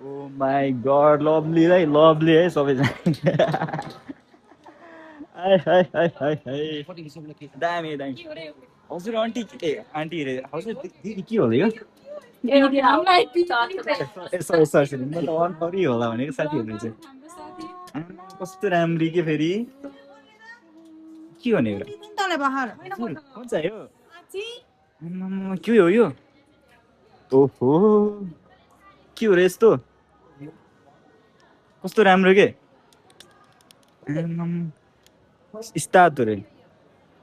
Oh my god, lovely है lovely है सबैजना हाय हाय हाय हाय हाय दामी दामी हजुर आन्टी ए आन्टी रे हजुर दिदी के होला यो ए सरी सरी सरी म त अरू होला भनेको साथीहरू चाहिँ कस्तो राम्री के फेरि के भने कुन चाहिँ हो के हो यो ओहो के हो र यस्तो कस्तो राम्रो के स्टार्ट रे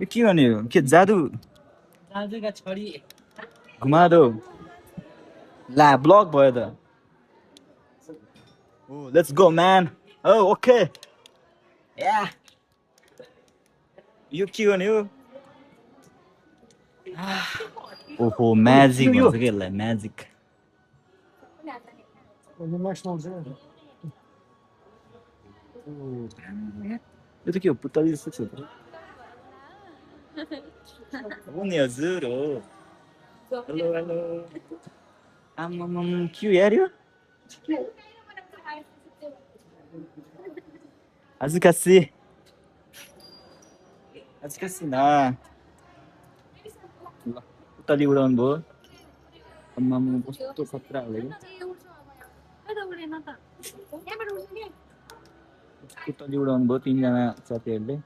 यो के गर्ने हो के जादु दाजुका छोरी घुमा दो ला ब्लक भयो त ओ लेट्स गो म्यान ओ ओके या यो के गर्ने हो ओहो म्याजिक भन्छ कि यसलाई म्याजिक यो त के हो पुतली जस्तो छ त हो नि हजुर हो हेलो हेलो आमामाम के हो यार यो हजुर कासी न ल पुतली उडाउनु भयो आमामाम कस्तो खतरा होला कि पुतली उडाउनु भयो तिनजना साथीहरूले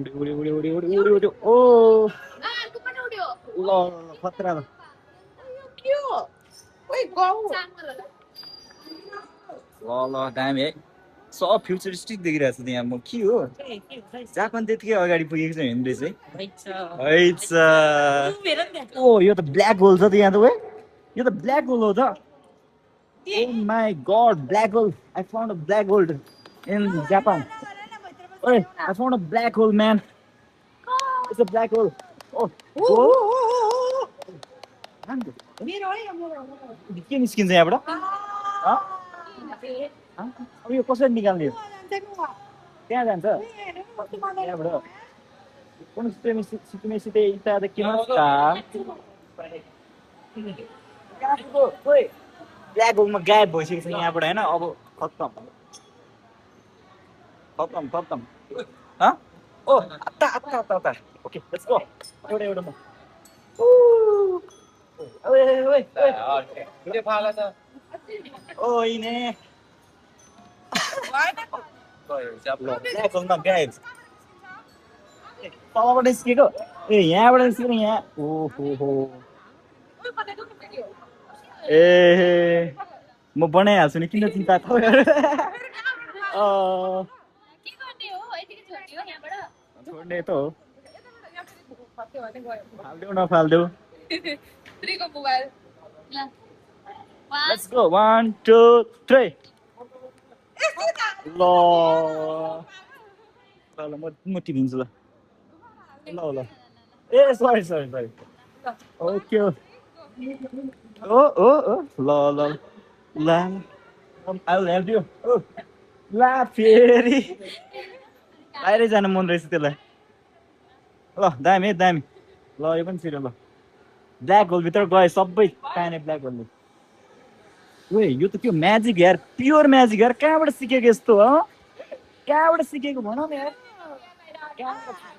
उड्यो उड्यो उड्यो उड्यो उड्यो उड्यो ओ ल खतरा ल ल दामी है सब फ्युचरिस्टिक देखिरहेको छ त्यहाँ म के हो जापान त्यतिकै अगाडि पुगेको छ हिँड्दै चाहिँ ओ यो त ब्ल्याक होल छ त यहाँ त ओए यो त ब्ल्याक होल हो त Oh my god, black hole. I found a black hole in Japan. Hey, I found a black hole, man. It's a black hole. Oh, oh. के निस्किन्छ यहाँबाट अब यो कसरी निकाल्ने हो त्यहाँ जान्छ यहाँबाट कुन सिक्किमेसित यता त के भन्छ ब्ल्याक होलमा गायब भइसकेको छ यहाँबाट होइन अब खत्तम खत्तम खत्तम ओ अत्ता अत्ता अत्ता अत्ता ओके लेट्स गो एउटा एउटा म ओए ओए ओए फाला छ ओइ ने ब्ल्याक होलमा गायब तलबाट निस्केको ए यहाँबाट निस्केको यहाँ ओहो हो ए म बनाइहाल्छु नि किन चिन्ता छोड्ने त हो फाल्देऊ नफाल्देऊ लेट्स गो 1 2 3 ल ल म टिपिन्छु ल ल ल ए सरी सरी सरी ओके ओ ओ ओ ल ल ल आई विल हेल्प यु ला फेरि बाहिरै जानु मन रहेछ त्यसलाई ल दामी दामी ल यो पनि छिटो ल ब्ल्याक होलभित्र गयो सबै पानी ब्ल्याक होलले ओए यो त के म्याजिक यार प्योर म्याजिक यार कहाँबाट सिकेको यस्तो हो कहाँबाट सिकेको भन न यार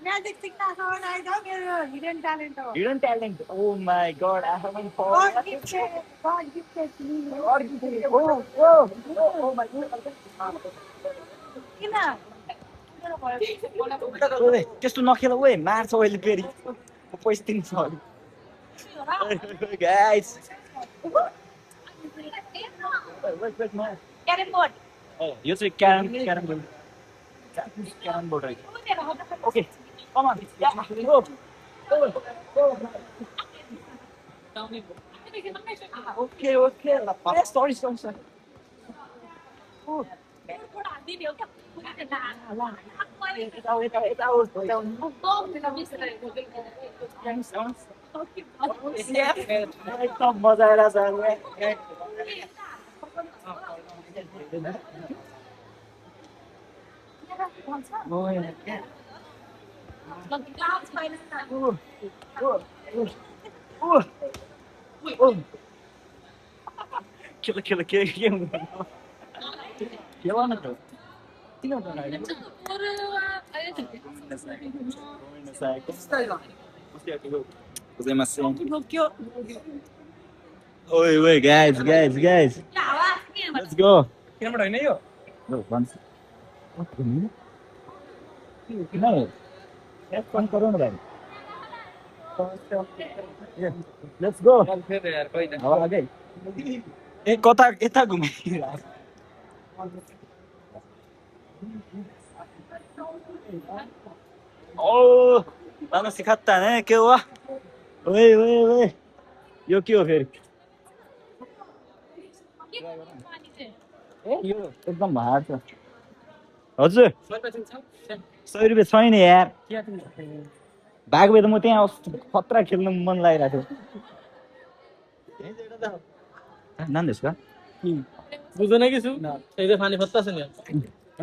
म्याजिक सिक्न हिडन ट्यालेन्ट हो hidden talent oh my god I haven't god gifted oh oh oh my god किन ओए त्यस्तो नखेल ओए मार्छ अहिले फेरि पैसा दिन्छ गाइस क्यारम बोर्ड यो चाहिँ क्यारम बोर्ड क्यारम बोर्ड रहेछ okay come on go okay okay ल सरी सरी सरी एकदम मजा आइरहेछ खेल खेल के खेला न त किन बनायो Oi, oi, guys. Let's go. किनबाट हैन यो? ल भन्छ. नहीं. एक फोन करो ना भाइ. Let's go. अब आगे. ए कता यता घुमाइरा. ओ, लानु सिखाता है के हुआ? ओए. यो के हो फेरि? यो एकदम भार छ. हजुर 100 रुपैयाँ छैन यार. भाग भए त म त्यहाँ खतरा खेल्न मन लागिरहेको थियो. नाम देशका? बुझ्दैन कि छु त्यही त फानी फत्ता छ नि ओ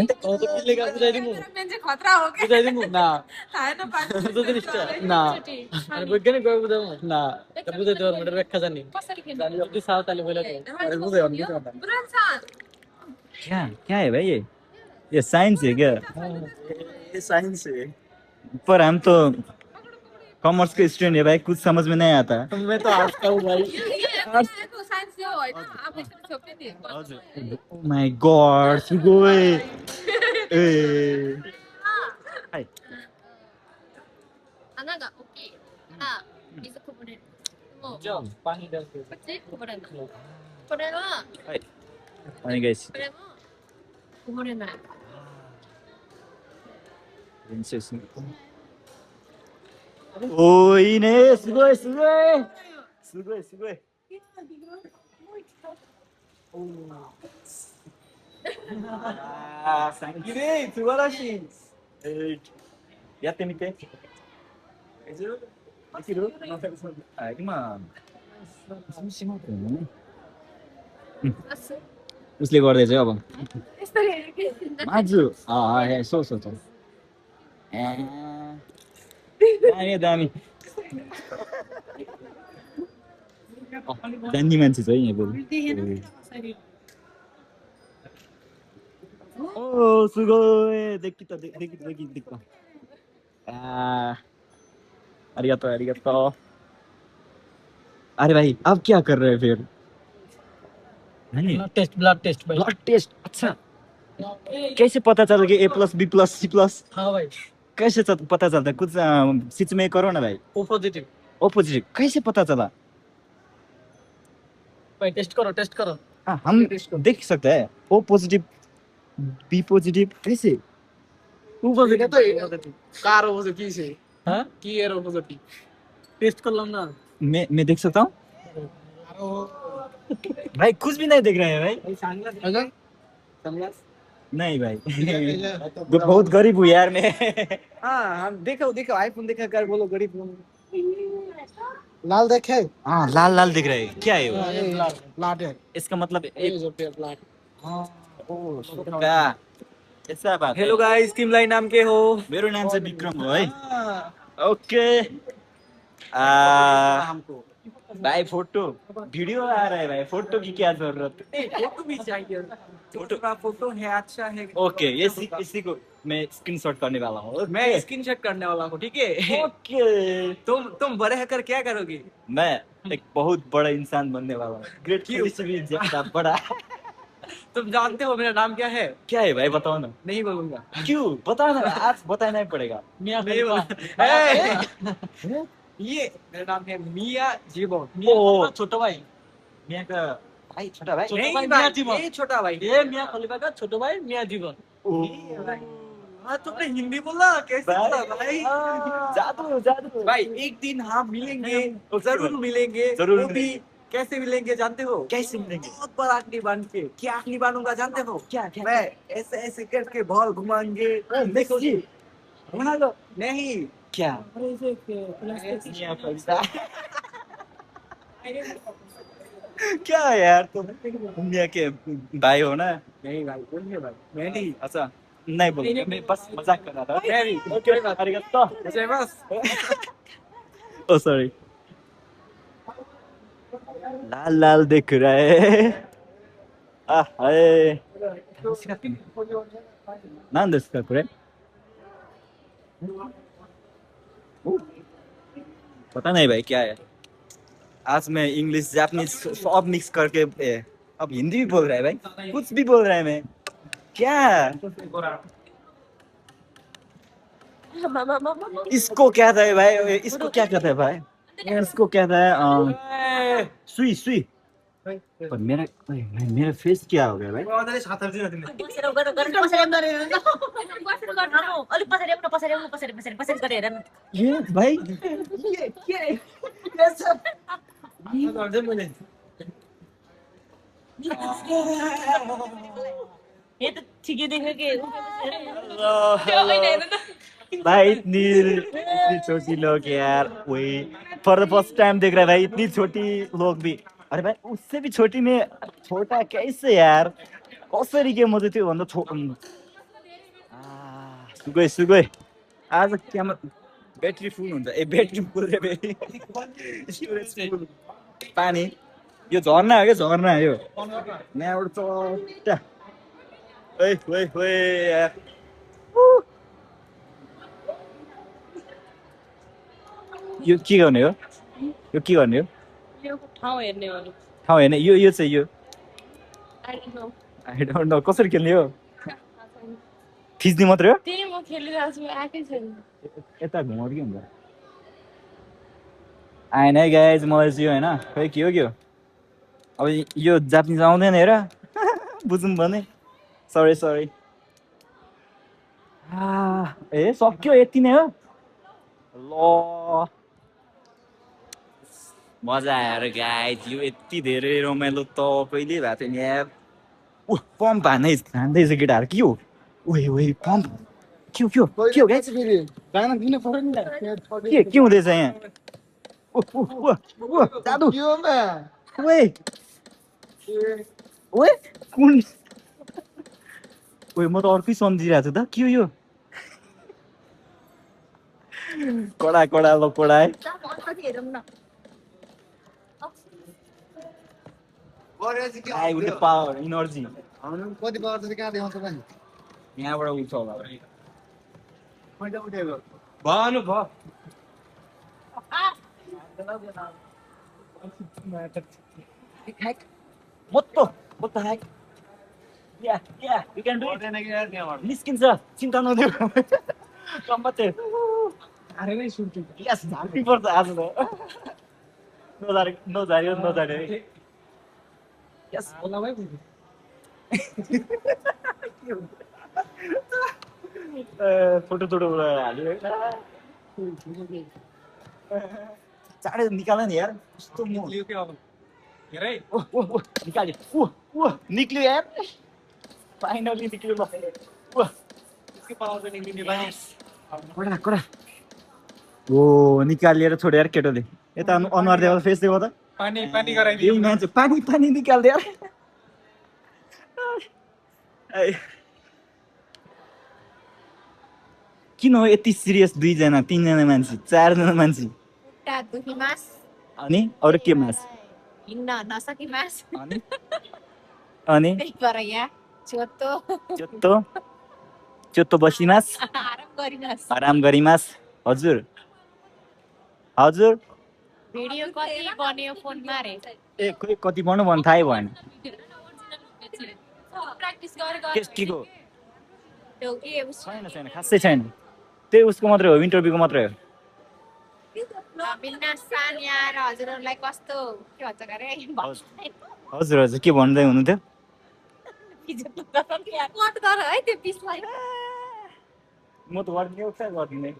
त किले का बुझाइदिमु मेन चाहिँ खतरा हो के बुझाइदिमु ना थाहा न पाछ बुझाइदिनु ना अनि वैज्ञानिक गयो बुझाउनु ना त बुझाइदियो भनेर व्याख्या जान्ने कसरी खेल्ने जति सावताले बोले अरे बुझ्यो क्या है भाई ये साइंस है क्या? ये साइंस है पर हम तो कॉमर्स के स्टूडेंट है भाई कुछ समझ में नहीं आता. मैं तो आर्ट्स का हूं भाई साइन्स यो हैन आप यसको छोप्ने नि हजुर. ओ माय गॉड सुगोय ए हाय 하나가 오케이 하나 이제 코브레 जो पानी डाल के 그치 코브레 코브레가 हाय अनि गाइस 코브레가 코브레나 Princess. ओइ ने सुगोयああ、サンキュー、素晴らしい。やってみて。できる？あ、今、寂しいもんね。उसले गर्दैछ अब माजुそうदामी दामी मान्छे छ है यहाँ बोल ओ सुगोय देखी arigato अरे भाई अब क्या कर रहे हैं फिर ब्लड टेस्ट भाई ब्लड टेस्ट अच्छा कैसे पता चला कि A+ B+ C+? हाँ भाई कैसे पता चलता है कुछ स्विच में करो ना भाई. ओ पॉजिटिव कैसे पता चला भाई टेस्ट करो हाँ हम देख सकते हैं O+, B+ कैसे ओ पॉजिटिव तो कार हो सकती है हाँ की एयर हो सकती टेस्ट कर लो ना मैं देख सकता हूँ भाई कुछ भी नहीं देख रहे हैं भाई सनग्लास नहीं भाई बहुत गरीब हूँ यार मैं. हाँ हम देखो आईफोन देखा कर बोलो गरीब लाल देखे हाँ लाल दिख रहे हैं क्या है वो प्लाट है इसका मतलब प्लाट हाँ क्या ऐसा बात. हेलो गाइस टीम लाइन नाम के हो मेरो नाम चाहिँ विक्रम हो है. ओके हमको भाई फोटो वीडियो आ रहा है भाई फोटो की क्या जरूरत है फोटो भी चाहिए फोटो का फोटो है अच्छा है ओके ये इसी को मैं स्क्रीनशॉट करने वाला हूँ. मैं स्क्रीनशॉट करने वाला हूँ ठीक है ओके तुम बड़े होकर क्या करोगे मैं एक बहुत बड़ा इंसान बनने वाला हूँ. ग्रेट पुलिस भी ज्यादा बड़ा. तुम जानते हो मेरा नाम क्या है क्या है भाई बताओ ना. नहीं बोलूंगा क्यों बताओ ना आज बताना ही पड़ेगा. नहीं बोलूंगा ये मेरा नाम है मिया जीवन ओ छोटा भाई मिया का भाई छोटा भाई नहीं भाई ये छोटा भाई ये मिया खलीफा का छोटा भाई मिया जीवन हाँ तुमने हिंदी बोला कैसे बोला भाई जादू भाई एक दिन हम मिलेंगे जरूर मिलेंगे जरूर वो भी कैसे मिलेंगे जानते हो कैसे मिलेंगे बहुत बड़ा आखली बांध के क्या आखली बांधूंगा जानते हो क्या मैं ऐसे करके बॉल घुमाएंगे देखो जी रोनाल्डो नहीं क्या क्या यार तुम मिया के भाई हो ना. नहीं भाई बोलिए भाई मैं नहीं अच्छा नहीं बोल मैं बस मजाक कर रहा था. मैं ओके arigato बस oh sorry लाल लाल देख रहा है हाय नाम इसका पूरे पता नहीं भाई क्या है आज मैं इंग्लिश जापानीज सब मिक्स करके अब हिंदी भी बोल रहा है भाई कुछ भी बोल रहा है मैं क्या इसको क्या था भाई इसको क्या कहता है भाई इसको कहता है सुई सुई पर मेरा फेस क्या हो गया भाई ये भाई ये तो ठीक है देखे के भाई इतनी छोटी लोग यार वही फॉर द फर्स्ट टाइम देख रहा है भाई इतनी छोटी लोग भी अरे भाई उससे भी छोटी में छोटा कैसे यार कसरी के मजा थियो भन्दा सुगै सुगै आज क्यामेरा ब्याट्री फुल हुन्छ ए ब्याट्री फुल रे भाइ स्टोरेज फुल पानी यो झर्ना हो क्या झर्ना यो यहाँबाट चट्टा ओइ ओइ ओइ यार यो के गर्ने हो यो के गर्ने हो यो ठाउँ हेर्ने हो ठाउँ हेर्ने यो चाहिँ यो I don't know I don't know कसरी खेल्ने हो थिच्ने मात्रै हो त्यही म खेलिरहेको छु आएकै छैन यता घुमाउँदै के हुन्छ आएन है गाइज मलाई चाहिँ यो होइन खै के हो अब यो जापानिज आउँदैन हेर बुझौँ भने सरी सरी ए सक्यो यति नै हो ल मजा आएर गाइज यो यति धेरै रमाइलो त कहिले भएको थियो नि यार पम्प हान्दैछ केटाहरू के हो ओए ओए पम्प के हो गाइज के हुँदैछ यहाँ जादु ओए ओए कुन ओए म त अर्कै सम्झिरहेको छु त के हो यो कडा कडा ल कडा है I with the power, energy. कति पावर चाहिँ कहाँ देखाउँछ त यहाँबाट उठ्छ होला भानु भ What the heck? Yeah, you can do it. निस्किन्छ चिन्ता नदेऊ कम्पते अरे नै सुन्छु यस झार्नै पर्छ आज त नझार्यो यस बोलामै फोटो हाल्यो चाँडै निकाल नि यार कस्तो लियो के अब हेरै निकाल्यो निक्ल्यो यार फाइनली निक्ल्यो ल के पाउँछ निक्लिने बानी कडा ओ निकालिएर छोड्यो यार केटोले यता अनुहार देऊ फेस देऊ त पानी पानी गराइदियो यही मान्छे पानी निकाल्दै यार किन हो यति सिरियस 2 जना 3 जना मान्छे 4 जना मान्छे अनि अरू के मास हिँड्न नसकिमास अनि चोत्तो बसिमास आराम गरिमास हजुर भिडियो कति बन्यो फोनमा रे ए खोइ कति बन्नु भन्नु थाहै भएन प्र्याक्टिस गरेर केको त्यो के छैन खासै छैन त्यही उसको मात्रै हो इन्टरभ्यूको मात्रै हो बिना सानिया र हजुरहरूलाई कस्तो के भन्छ गरे हजुर के भन्दै हुनुहुन्थ्यो कट गर है त्यो पिसलाई म त गर्दिनँ